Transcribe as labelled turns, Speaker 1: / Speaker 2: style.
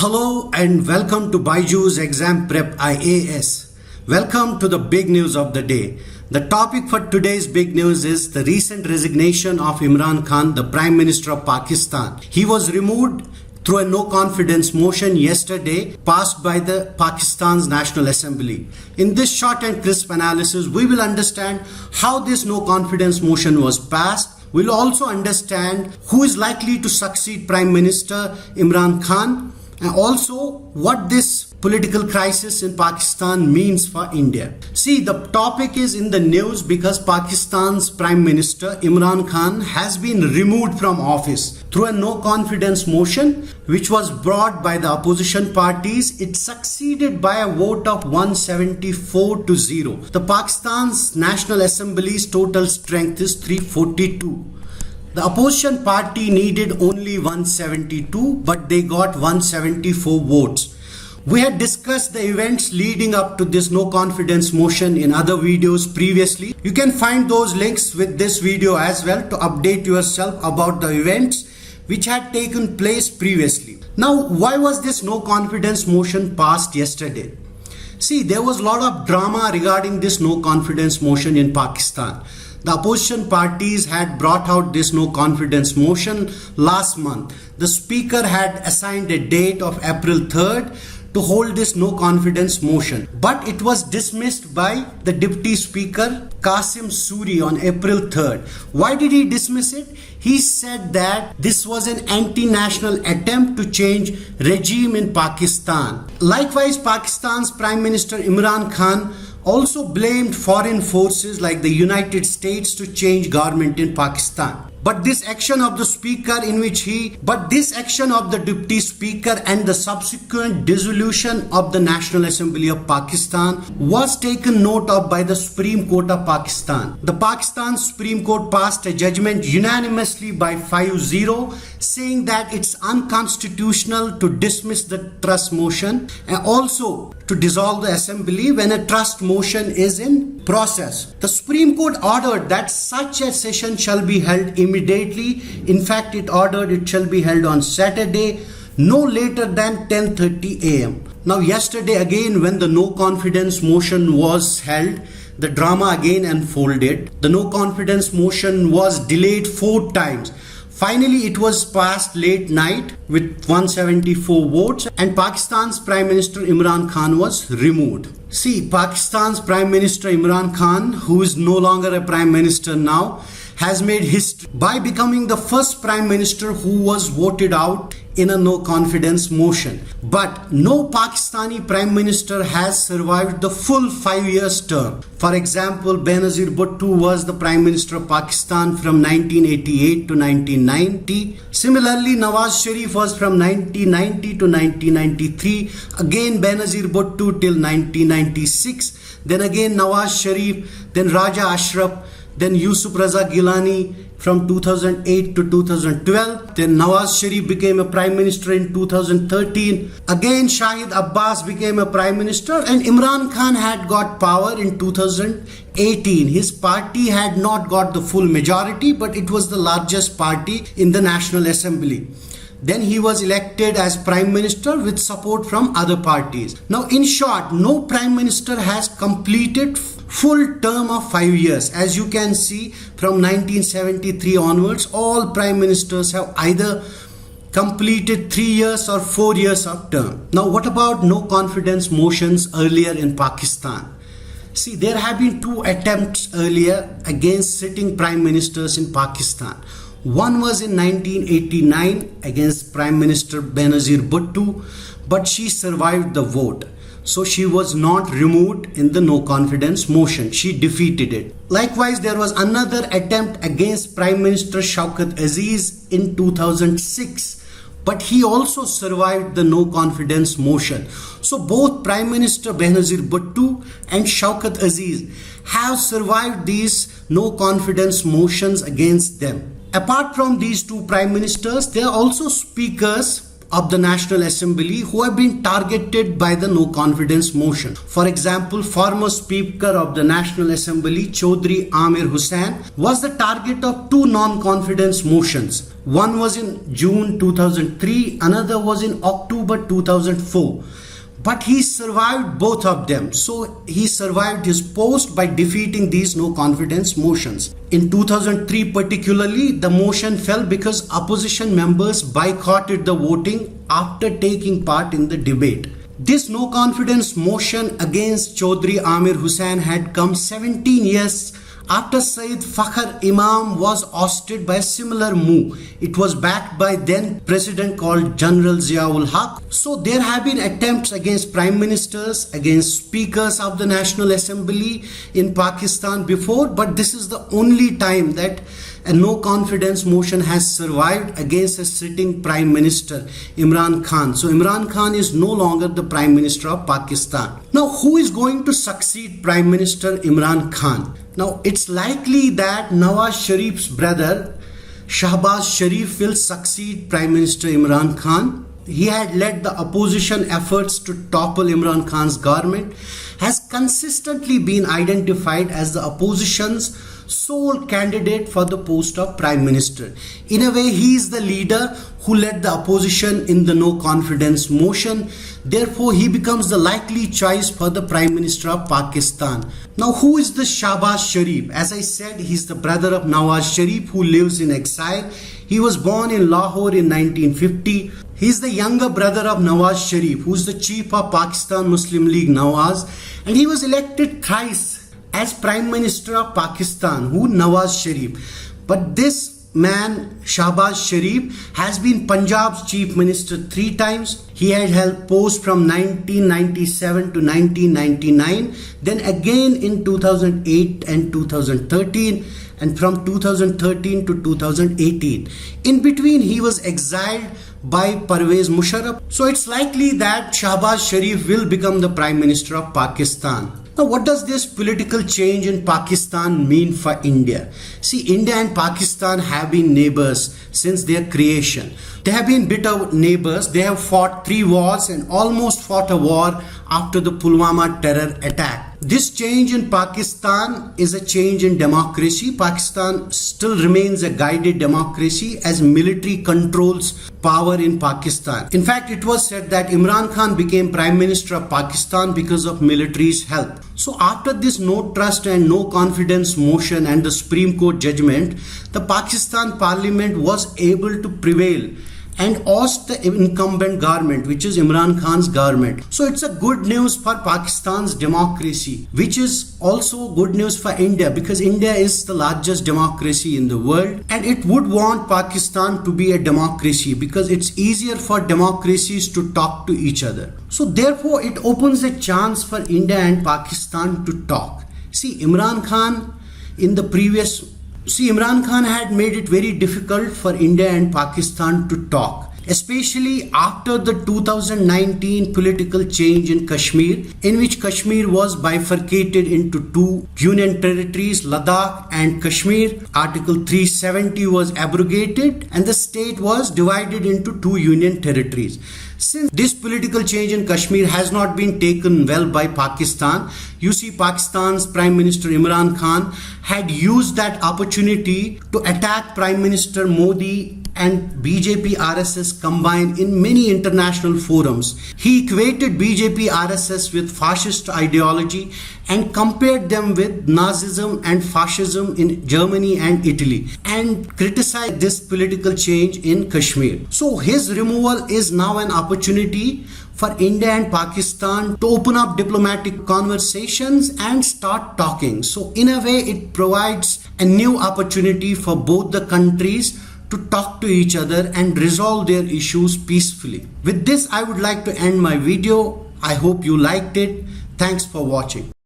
Speaker 1: Hello and welcome to Byju's Exam Prep IAS. Welcome to the big news of the day. The topic for today's big news is the recent resignation of Imran Khan, the Prime Minister of Pakistan. He was removed through a no confidence motion yesterday passed by the Pakistan's National Assembly. In this short and crisp analysis, we will understand how this no confidence motion was passed. We'll also understand who is likely to succeed Prime Minister Imran Khan, and also what this political crisis in Pakistan means for India. See, the topic is in the news because Pakistan's Prime Minister Imran Khan has been removed from office through a no confidence motion which was brought by the opposition parties. It succeeded by a vote of 174-0. The Pakistan's National Assembly's total strength is 342. The opposition party needed only 172, but they got 174 votes. We had discussed the events leading up to this no confidence motion in other videos previously. You can find those links with this video as well to update yourself about the events which had taken place previously. Now, why was this no confidence motion passed yesterday? See, there was a lot of drama regarding this no confidence motion in Pakistan. The opposition parties had brought out this no confidence motion last month. The speaker had assigned a date of April 3rd to hold this no confidence motion, but it was dismissed by the deputy speaker Qasim Suri on April 3rd. Why did he dismiss it? He said that this was an anti-national attempt to change regime in Pakistan. Likewise, Pakistan's Prime Minister Imran Khan also blamed foreign forces like the United States to change government in Pakistan. But this action of the deputy speaker and the subsequent dissolution of the National Assembly of Pakistan was taken note of by the Supreme Court of Pakistan. The Pakistan Supreme Court passed a judgment unanimously by 5-0 saying that it's unconstitutional to dismiss the trust motion and also to dissolve the assembly when a trust motion is in process. The Supreme Court ordered that such a session shall be held immediately. In fact, it ordered it shall be held on Saturday, no later than 10:30 a.m. Now, yesterday again, when the no confidence motion was held, the drama again unfolded. The no confidence motion was delayed 4 times. Finally, it was passed late night with 174 votes and Pakistan's Prime Minister Imran Khan was removed. See, Pakistan's Prime Minister Imran Khan, who is no longer a Prime Minister now, has made history by becoming the first Prime Minister who was voted out in a no confidence motion. But no Pakistani Prime Minister has survived the full 5 years term. For example, Benazir Bhutto was the Prime Minister of Pakistan from 1988 to 1990. Similarly, Nawaz Sharif was from 1990 to 1993. Again, Benazir Bhutto till 1996. Then again Nawaz Sharif, then Raja Ashraf, then Yusuf Raza Gilani from 2008 to 2012. Then Nawaz Sharif became a Prime Minister in 2013. Again Shahid Abbas became a Prime Minister and Imran Khan had got power in 2018. His party had not got the full majority, but it was the largest party in the National Assembly. Then he was elected as Prime Minister with support from other parties. Now, in short, no Prime Minister has completed full term of 5 years. As you can see, from 1973 onwards, all Prime Ministers have either completed 3 years or 4 years of term. Now, what about no confidence motions earlier in Pakistan? See, there have been 2 attempts earlier against sitting Prime Ministers in Pakistan. One was in 1989 against Prime Minister Benazir Bhutto, but she survived the vote. So she was not removed in the no confidence motion. She defeated it. Likewise, there was another attempt against Prime Minister Shaukat Aziz in 2006, but he also survived the no confidence motion. So both Prime Minister Benazir Bhutto and Shaukat Aziz have survived these no confidence motions against them. Apart from these 2 prime ministers, there are also speakers of the National Assembly who have been targeted by the no confidence motion. For example, former Speaker of the National Assembly Chaudhry Amir Hussain was the target of two non-confidence motions. One was in June 2003, another was in October 2004. But he survived both of them. So he survived his post by defeating these no confidence motions. In 2003 particularly, the motion fell because opposition members boycotted the voting after taking part in the debate. This no confidence motion against Chaudhry Amir Hussain had come 17 years after Syed Fakhr Imam was ousted by a similar move. It was backed by then president called General Zia-ul Haq. So there have been attempts against prime ministers, against speakers of the National Assembly in Pakistan before, but this is the only time that a no confidence motion has survived against a sitting prime minister, Imran Khan. So Imran Khan is no longer the prime minister of Pakistan. Now, who is going to succeed Prime Minister Imran Khan? Now, it's likely that Nawaz Sharif's brother, Shahbaz Sharif, will succeed Prime Minister Imran Khan. He had led the opposition efforts to topple Imran Khan's government, has consistently been identified as the opposition's sole candidate for the post of Prime Minister. In a way, he is the leader who led the opposition in the no confidence motion. Therefore, he becomes the likely choice for the Prime Minister of Pakistan. Now, who is the Shahbaz Sharif? As I said, he's the brother of Nawaz Sharif who lives in exile. He was born in Lahore in 1950. He's the younger brother of Nawaz Sharif, who's the chief of Pakistan Muslim League Nawaz, and he was elected thrice as Prime Minister of Pakistan, who Nawaz Sharif. But this man, Shahbaz Sharif, has been Punjab's Chief Minister 3 times. He had held post from 1997 to 1999, then again in 2008 and 2013, and from 2013 to 2018. In between, he was exiled by Parvez Musharraf. So it's likely that Shahbaz Sharif will become the Prime Minister of Pakistan. Now, what does this political change in Pakistan mean for India? See, India and Pakistan have been neighbors since their creation. They have been bitter neighbors. They have fought 3 wars and almost fought a war after the Pulwama terror attack. This change in Pakistan is a change in democracy. Pakistan still remains a guided democracy as military controls power in Pakistan. In fact, it was said that Imran Khan became Prime Minister of Pakistan because of military's help. So after this no trust and no confidence motion and the Supreme Court judgment, the Pakistan Parliament was able to prevail and oust the incumbent government, which is Imran Khan's government. So it's a good news for Pakistan's democracy, which is also good news for India, because India is the largest democracy in the world, and it would want Pakistan to be a democracy because it's easier for democracies to talk to each other. So therefore, it opens a chance for India and Pakistan to talk. See, Imran Khan had made it very difficult for India and Pakistan to talk, especially after the 2019 political change in Kashmir, in which Kashmir was bifurcated into 2 union territories, Ladakh and Kashmir. Article 370 was abrogated and the state was divided into 2 union territories. Since this political change in Kashmir has not been taken well by Pakistan, you see Pakistan's Prime Minister Imran Khan had used that opportunity to attack Prime Minister Modi and BJP RSS combined in many international forums. He equated BJP RSS with fascist ideology and compared them with Nazism and fascism in Germany and Italy, and criticized this political change in Kashmir. So his removal is now an opportunity for India and Pakistan to open up diplomatic conversations and start talking. So in a way, it provides a new opportunity for both the countries to talk to each other and resolve their issues peacefully. With this, I would like to end my video. I hope you liked it. Thanks for watching.